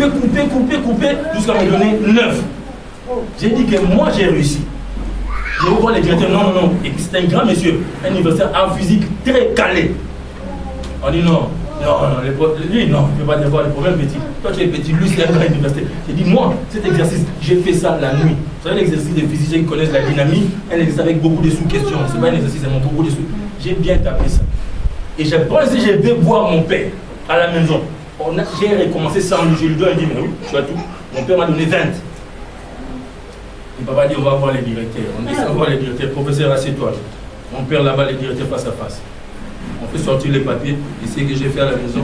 coupé, jusqu'à me donner 9. J'ai dit que moi j'ai réussi. Je vois les directeurs, non. Et puis c'est un grand monsieur, un universitaire en physique très calé. On dit non, lui non, je ne peux pas te voir le problème petit. Toi tu es petit, lui c'est un grand universitaire. J'ai dit moi, cet exercice, j'ai fait ça la nuit. C'est un exercice de physiciens qui connaissent la dynamique, un exercice avec beaucoup de sous-questions. C'est pas un exercice avec beaucoup de sous. J'ai bien tapé ça. Et j'ai pensé, je vais voir mon père à la maison. J'ai recommencé sans lui, je lui dois, il dit mais oui, tu as tout. Mon père m'a donné 20. Le papa dit on va voir les directeurs. On descend voir les directeurs. Professeur, assieds-toi. Mon père là-bas, les directeurs face à face. On fait sortir les papiers. Et c'est ce que j'ai fait à la maison.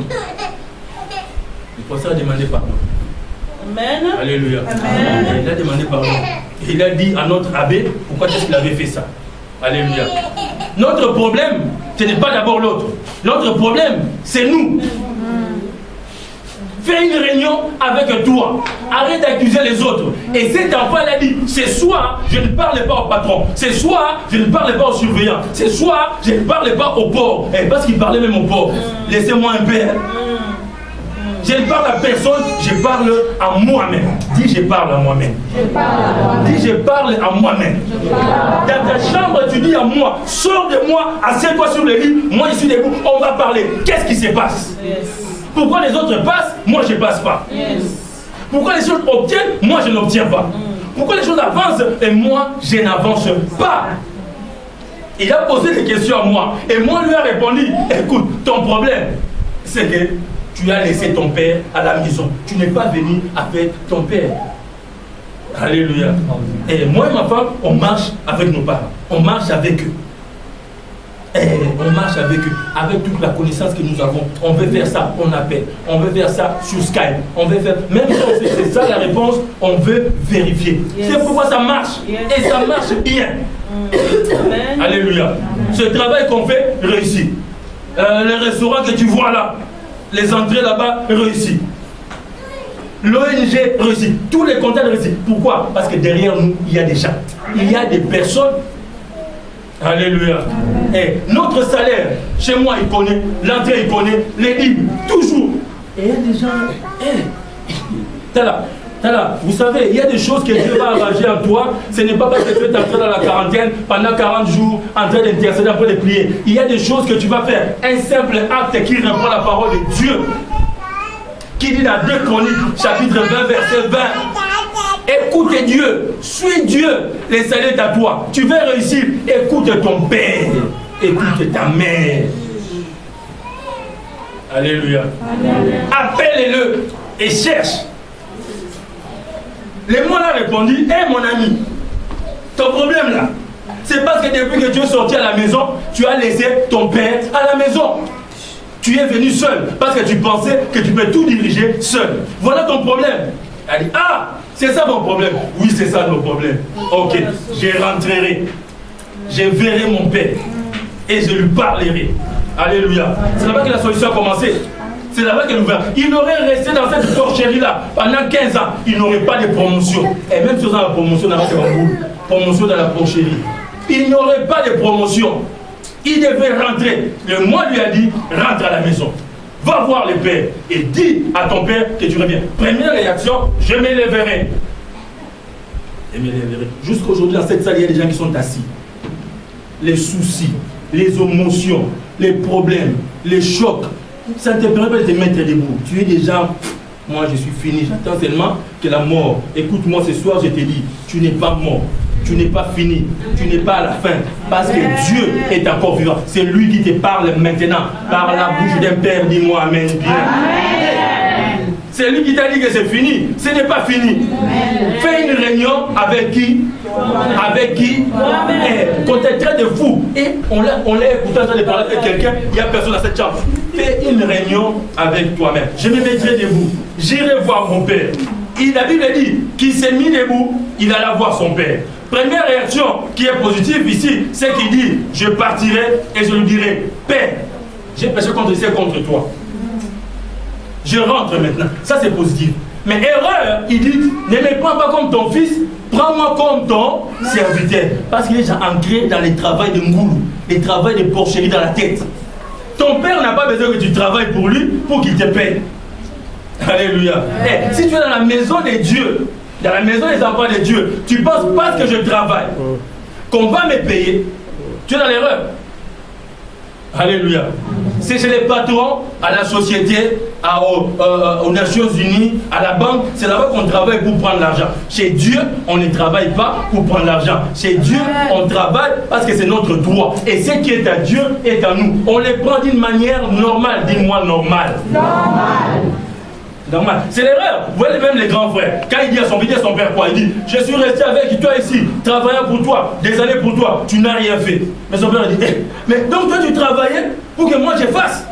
Le professeur a demandé pardon. Amen. Alléluia. Amen. Il a demandé pardon. Et il a dit à notre abbé pourquoi est-ce qu'il avait fait ça. Alléluia. Notre problème, ce n'est pas d'abord l'autre. Notre problème, c'est nous. Fais une réunion avec toi. Arrête d'accuser les autres. Et cet enfant, il a dit, ce soir, je ne parle pas au patron. Ce soir, je ne parle pas au surveillant. Ce soir, je ne parle pas au pauvre. Et parce qu'il parlait même au pauvre. Laissez-moi un père. Je ne parle à personne, je parle à moi-même. Dis, je parle à moi-même. Dis, je parle à moi-même. Dans ta chambre, tu dis à moi, sors de moi, assieds-toi sur le lit. Moi, je suis debout, on va parler. Qu'est-ce qui se passe? Pourquoi les autres passent, moi je ne passe pas? Pourquoi les choses obtiennent, moi je n'obtiens pas? Pourquoi les choses avancent et moi je n'avance pas? Il a posé des questions à moi et moi lui ai répondu, écoute, ton problème c'est que tu as laissé ton père à la maison. Tu n'es pas venu avec ton père. Alléluia. Et moi et ma femme, on marche avec nos parents. On marche avec eux. Et on marche avec eux, avec toute la connaissance que nous avons. On veut faire ça, on appelle. On veut faire ça sur Skype. On veut faire, même si on sait que c'est ça la réponse, on veut vérifier. C'est pourquoi ça marche. Et ça marche bien. Alléluia. Ce travail qu'on fait, réussit. Les restaurants que tu vois là, les entrées là-bas, réussit. L'ONG réussit. Tous les contacts réussissent. Pourquoi? Parce que derrière nous, il y a des gens. Il y a des personnes. Alléluia. Et notre salaire, chez moi, il connaît, l'entrée, il connaît, les livres, toujours. Et il y a des gens. Vous savez, il y a des choses que Dieu va arranger en toi. Ce n'est pas parce que tu es entré dans la quarantaine pendant 40 jours en train d'intercéder après de prier. Il y a des choses que tu vas faire. Un simple acte qui reprend la parole de Dieu. Qui dit dans 2 Chroniques, chapitre 20, verset 20. Écoute Dieu, suis Dieu, les salaires à toi. Tu veux réussir, écoute ton père, écoute ta mère. Alléluia. Appelle-le et cherche. Le monde a répondu, hé mon ami, ton problème là, c'est parce que depuis que tu es sorti à la maison, tu as laissé ton père à la maison. Tu es venu seul parce que tu pensais que tu peux tout diriger seul. Voilà ton problème. Elle dit, ah, c'est ça mon problème. Oui, c'est ça mon problème. Ok, je rentrerai. Je verrai mon père. Et je lui parlerai. Alléluia. C'est là-bas que la solution a commencé. C'est là-bas qu'elle ouvert. Il aurait resté dans cette porcherie-là pendant 15 ans. Il n'aurait pas de promotion. Et même si on a la promotion dans la promotion dans la porcherie, il n'aurait pas de promotion. Il devait rentrer. Le mois lui a dit, rentre à la maison. Va voir le père et dis à ton père que tu reviens. Première réaction, je me lèverai. Je me lèverai. Jusqu'aujourd'hui, dans cette salle, il y a des gens qui sont assis. Les soucis, les émotions, les problèmes, les chocs, ça ne te permet pas de te mettre debout. Tu es déjà, moi je suis fini, j'attends seulement que la mort. Écoute-moi ce soir, je te dis, tu n'es pas mort. Tu n'es pas fini, tu n'es pas à la fin, parce que Dieu est encore vivant. C'est lui qui te parle maintenant, par la bouche d'un père, dis-moi Amen. Bien. C'est lui qui t'a dit que c'est fini, ce n'est pas fini. Fais une réunion avec qui? Avec qui? Quand tu es très de fou, et on l'a écouté en train de parler avec quelqu'un, il n'y a personne dans cette chambre. Fais une réunion avec toi-même. Je me mettrai debout, j'irai voir mon père. La Bible dit qu'il s'est mis debout, il alla voir son père. Première réaction qui est positive ici, c'est qu'il dit, je partirai et je lui dirai, Père, j'ai péché contre toi. Je rentre maintenant. Ça c'est positif. Mais erreur, il dit, ne me prends pas comme ton fils, prends-moi comme ton serviteur. Parce qu'il est déjà ancré dans les travails de Ngoulou, les travails de porcherie dans la tête. Ton père n'a pas besoin que tu travailles pour lui, pour qu'il te paye. Alléluia. Et si tu es dans la maison de Dieu, dans la maison des enfants de Dieu, tu penses parce que je travaille, qu'on va me payer, tu es dans l'erreur. Alléluia. C'est chez les patrons, à la société, aux Nations Unies, à la banque, c'est là-bas qu'on travaille pour prendre l'argent. Chez Dieu, on ne travaille pas pour prendre l'argent. Chez Dieu, on travaille parce que c'est notre droit. Et ce qui est à Dieu est à nous. On les prend d'une manière normale. Dis-moi normale. Normal. C'est l'erreur. Vous voyez même les grands frères. Quand il dit à son père quoi? Il dit, je suis resté avec toi ici, travaillant pour toi, des années pour toi, tu n'as rien fait. Mais son père dit, mais donc toi tu travaillais pour que moi je fasse.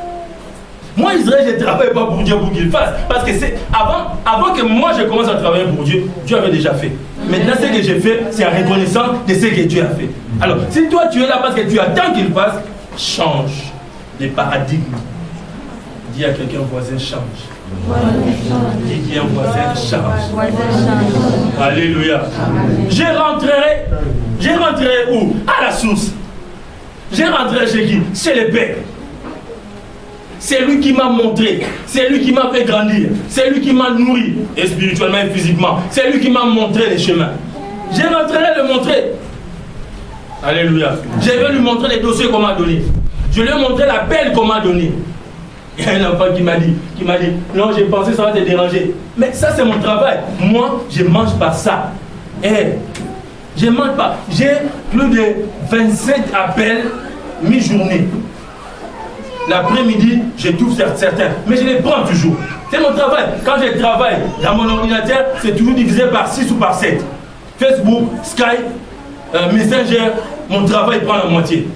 Moi Israël, je ne travaille pas pour Dieu pour qu'il fasse. Parce que c'est avant que moi je commence à travailler pour Dieu, Dieu avait déjà fait. Maintenant ce que j'ai fait, c'est en reconnaissance de ce que Dieu a fait. Alors, si toi tu es là parce que tu attends qu'il fasse, change les paradigmes. Dis à quelqu'un voisin, change. Dis un voisin, change. Alléluia. Je rentrerai où? À la source. Je rentrerai chez qui? Chez le Père. C'est lui qui m'a montré, c'est lui qui m'a fait grandir, c'est lui qui m'a nourri, et spirituellement et physiquement. C'est lui qui m'a montré les chemins. Je rentrerai le montrer. Alléluia. Je vais lui montrer les dossiers qu'on m'a donnés. Je lui ai montré l'appel qu'on m'a donné. Il y a un enfant qui m'a dit, non, j'ai pensé que ça va te déranger. Mais ça, c'est mon travail. Moi, je ne mange pas ça. Je ne mange pas. J'ai plus de 27 appels mi-journée. L'après-midi, je trouve certains. Mais je les prends toujours. C'est mon travail. Quand je travaille dans mon ordinateur, c'est toujours divisé par 6 ou par 7. Facebook, Skype, Messenger, mon travail prend la moitié.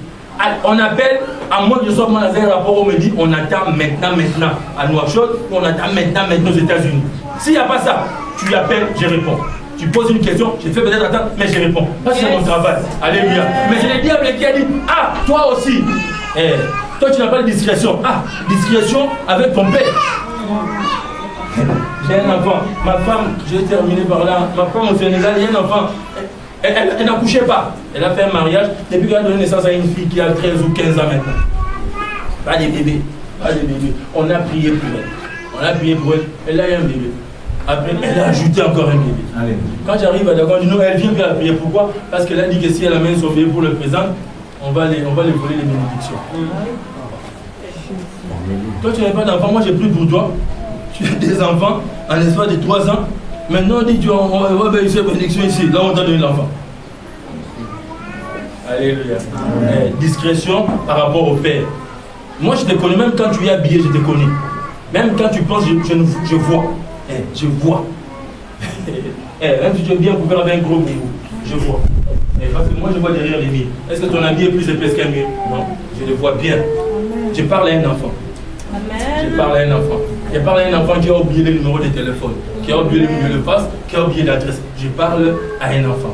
On appelle, à moins que je sois dans un rapport, on me dit on attend maintenant à Nouakchott, on attend maintenant aux États-Unis. S'il n'y a pas ça, tu appelles, je réponds. Tu poses une question, je fais peut-être attendre, mais je réponds. Parce que c'est mon travail. Alléluia. Mais c'est le diable qui a dit, ah, toi aussi. Toi, tu n'as pas de discrétion. Ah, discrétion avec ton père. J'ai un enfant. Ma femme, je vais terminer par là. Ma femme au Sénégal, il y a un enfant. Elle n'accouchait pas. Elle a fait un mariage depuis qu'elle a donné naissance à une fille qui a 13 ou 15 ans maintenant. Pas des bébés. Pas des bébés. On a prié pour elle. Elle a eu un bébé. Après, elle a ajouté encore un bébé. Allez. Quand j'arrive à Dakar, elle vient bien prier. Pourquoi? Parce qu'elle a dit que si elle amène son bébé pour le présent, on va les voler les bénédictions. Toi, tu n'avais pas d'enfant. Moi, j'ai pris pour toi. Tu as des enfants en l'espace de 3 ans. Maintenant, on dit on va bénéficier de bénédiction ici. Là, on t'a donné l'enfant. Alléluia. Discrétion par rapport au Père. Moi, je te connais. Même quand tu es habillé, je te connais. Même quand tu penses, je vois. Je vois. Même si tu es bien couvert avec un gros niveau, je vois. Parce que moi, je vois derrière les murs. Est-ce que ton habit est plus épaisse qu'un mur? Non. Je le vois bien. Je parle à un enfant. Je parle à un enfant. Je parle à un enfant qui a oublié le numéro de téléphone, qui a oublié le numéro de passe, qui a oublié l'adresse. Je parle à un enfant.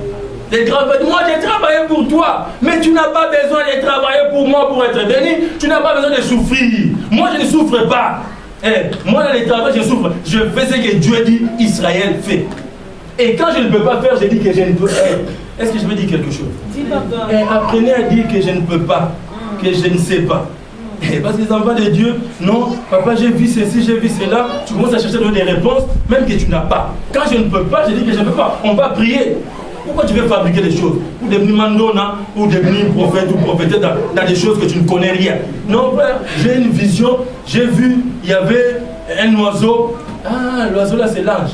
Moi, j'ai travaillé pour toi, mais tu n'as pas besoin de travailler pour moi pour être béni. Tu n'as pas besoin de souffrir. Moi, je ne souffre pas. Moi, dans les travaux, je souffre. Je fais ce que Dieu dit, Israël fait. Et quand je ne peux pas faire, je dis que je ne peux pas. Est-ce que je peux dire quelque chose? Apprenez à dire que je ne peux pas, que je ne sais pas. Parce que les enfants de Dieu, non, papa, j'ai vu ceci, j'ai vu cela. Tu commences à chercher des réponses, même que tu n'as pas. Quand je ne peux pas, je dis que je ne peux pas. On va prier. Pourquoi tu veux fabriquer des choses? Pour devenir mandona, ou devenir prophète ou prophétesse dans des choses que tu ne connais rien. Non, frère, j'ai une vision. J'ai vu, il y avait un oiseau. Ah, l'oiseau là, c'est l'ange.